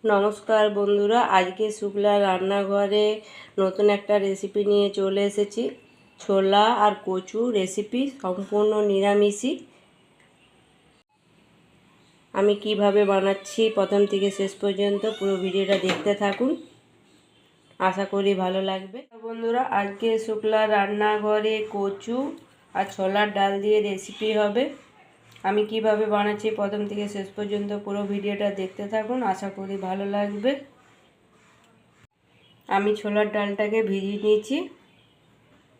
নমস্কার বন্ধুরা, আজকে শুক্লা রান্নাঘরে নতুন একটা রেসিপি নিয়ে চলে এসেছি। ছোলা আর কচু রেসিপি, সম্পূর্ণ নিরামিষই। আমি কিভাবে বানাচ্ছি প্রথম থেকে শেষ পর্যন্ত পুরো ভিডিওটা দেখতে থাকুন, আশা করি ভালো লাগবে। বন্ধুরা, আজকে শুক্লা রান্নাঘরে কচু আর ছোলার ডাল দিয়ে রেসিপি হবে। আমি কিভাবে বানাচ্ছি প্রথম থেকে শেষ পর্যন্ত পুরো ভিডিওটা দেখতে থাকুন, আশা করি ভালো লাগবে। আমি ছোলার ডালটাকে ভিজিয়ে নিয়েছি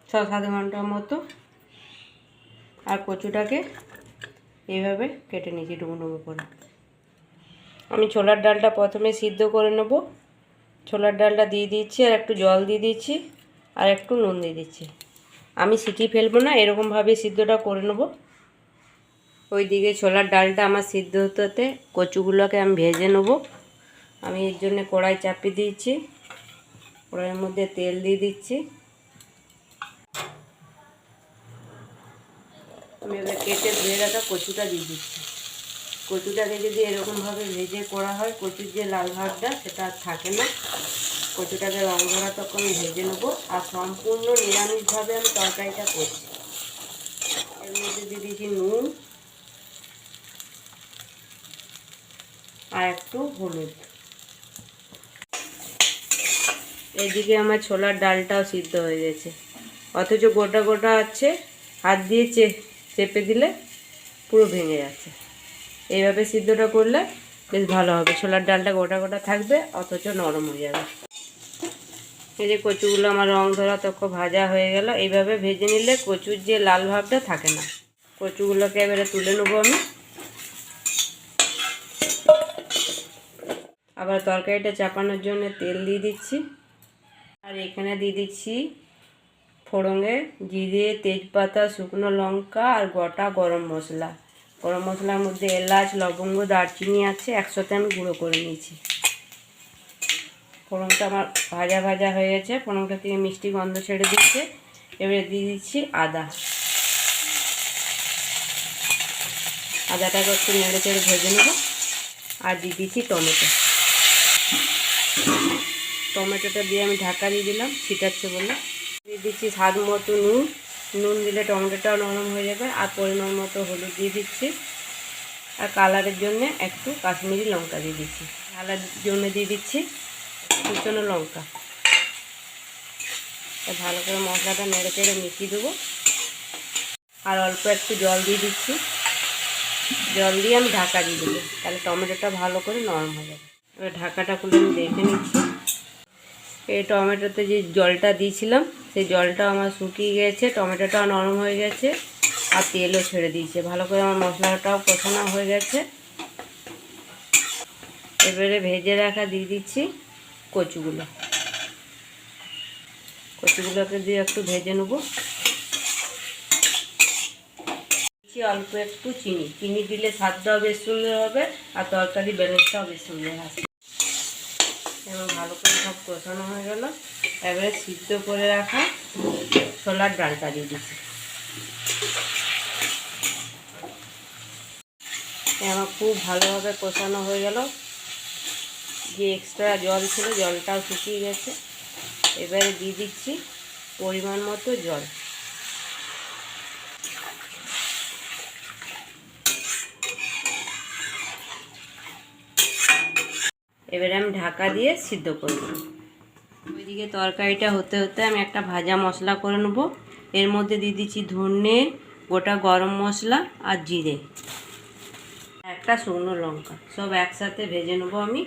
6-7 ঘন্টার মতো, আর কচুটাকে এইভাবে কেটে নিয়েছি ডুমো ডুমো করে। আমি ছোলার ডালটা প্রথমে সিদ্ধ করে নেব। ছোলার ডালটা দিয়ে দিচ্ছি, আর একটু জল দিয়ে দিচ্ছি, আর একটু নুন দিয়ে দিচ্ছি। আমি সিটি ফেলবো না, এরকমভাবে সিদ্ধটা করে নেব। ওইদিকে ছোলার ডালটা আমার সিদ্ধ হতে হতে কচুগুলোকে আমি ভেজে নেব। আমি এর জন্য কড়াই চাপিয়ে দিয়েছি, কড়াইয়ের মধ্যে তেল দিয়ে দিচ্ছি। আমি এবার কেটে ধুয়ে রাখা কচুটা দিয়ে দিচ্ছি। কচুটাকে যদি এরকমভাবে ভেজে করা হয়, কচুর যে লাল ভাবটা সেটা আর থাকে না। কচুটাকে রং ধরা তখন ভেজে নেবো। আর সম্পূর্ণ নিরামিষভাবে আমি তরকারিটা করছি। এর মধ্যে দিয়ে দিচ্ছি নুন আর একটু হলুদ। এদিকে আমার ছোলার ডালটাও সিদ্ধ হয়ে গেছে, অথচ গোটা গোটা আছে। হাত দিয়ে চেপে দিলে পুরো ভেঙে যাচ্ছে। এইভাবে সিদ্ধটা করলে বেশ ভালো হবে। ছোলার ডালটা গোটা গোটা থাকবে, অথচ নরম হয়ে যাবে। এই যে কচুগুলো আমার রং ধরা তখন ভাজা হয়ে গেল। এইভাবে ভেজে নিলে কচুর যে লাল ভাবটা থাকে না। কচুগুলোকে এবারে তুলে নেবো আমি। আবার তরকারিটা চাপানোর জন্য তেল দিয়ে দিচ্ছি, আর এখানে দিয়ে দিচ্ছি ফোড়নে জিরে, তেজপাতা, শুকনো লঙ্কা আর গোটা গরম মশলা। গরম মশলার মধ্যে এলাচ, লবঙ্গ, দারচিনি আছে, একসাথে আমি গুঁড়ো করে নিয়েছি। ফোড়নটা আমার ভাজা ভাজা হয়ে গেছে, ফোড়নটা থেকে মিষ্টি গন্ধ ছেড়ে দিচ্ছে। এবারে দিয়ে দিচ্ছি আদাটাকে একটু নেড়ে চেড়ে ভেজে নেব। আর দিয়ে দিচ্ছি টমেটোটা দিয়ে আমি ঢাকা দিয়ে দিলাম, ছিটাচ্ছে বলে। দিয়ে দিচ্ছি স্বাদ মতো নুন দিলে টমেটোটাও নরম হয়ে যাবে। আর পরিমাণ মতো হলুদ দিয়ে দিচ্ছি, আর কালারের জন্য একটু কাশ্মীরি লঙ্কা দিয়ে দিচ্ছি। ঝালের জন্য দিয়ে দিচ্ছি কুচনো লঙ্কা। ভালো করে মশলাটা নেড়ে চেড়ে মিশিয়ে দেবো। আর অল্প একটু জল দিয়ে দিচ্ছি। জল দিয়ে আমি ঢাকা দিয়ে দেবো, তাহলে টমেটোটা ভালো করে নরম হয়ে যাবে। এবার ঢাকাটা খুলে আমি দেখে নিচ্ছি। এই টমেটোতে যে জলটা দিয়েছিলাম, সেই জলটা আমার শুকিয়ে গেছে, টমেটোটাও নরম হয়ে গেছে, আর তেলও ছেড়ে দিয়েছে। ভালো করে আমার মশলাটাও কষানো হয়ে গেছে। এবারে ভেজে রাখা দিয়ে দিচ্ছি কচুগুলোকে দিয়ে একটু ভেজে নেবো। অল্প একটু চিনি দিলে স্বাদটাও বেশ সুন্দর হবে, আর তরকারি ব্যালেন্সটাও বেশ সুন্দর আসবে। এবং ভালো করে সব কষানো হয়ে গেল। এবারে সিদ্ধ করে রাখা ছোলার ডালটা দিয়ে দিচ্ছি। আমার খুব ভালোভাবে কষানো হয়ে গেল। যে এক্সট্রা জল ছিল, জলটাও শুকিয়ে গেছে। এবারে দিয়ে দিচ্ছি পরিমাণ মতো জল। এবারে আমি ঢাকা দিয়ে সিদ্ধ করব। ওইদিকে তরকারিটা হতে হতে আমি একটা ভাজা মশলা করে নেব। এর মধ্যে দিয়ে দিচ্ছি ধনে, গোটা গরম মশলা আর জিরে, একটা শুকনো লঙ্কা, সব একসাথে ভেজে নেব আমি।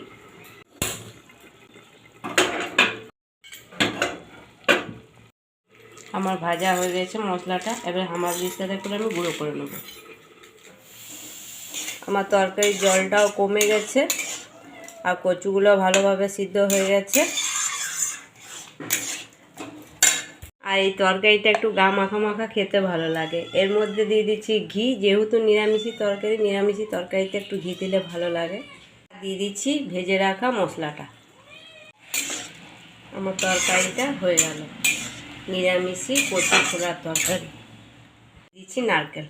আমার ভাজা হয়ে গেছে মশলাটা। এবার আমার দিস্তাতে করে আমি গুঁড়ো করে নেব। আমার তরকারির জলটাও কমে গেছে, আর কচুগুলো ভালোভাবে সিদ্ধ হয়ে গেছে। আর এই তরকারিটা একটু গা মাখা মাখা খেতে ভালো লাগে। এর মধ্যে দিয়ে দিচ্ছি ঘি, যেহেতু নিরামিষি তরকারিতে একটু ঘি দিলে ভালো লাগে। দিয়ে দিচ্ছি ভেজে রাখা মশলাটা। আমার তরকারিটা হয়ে গেল, নিরামিষি কচু ছোলার তরকারি। দিচ্ছি নারকেল।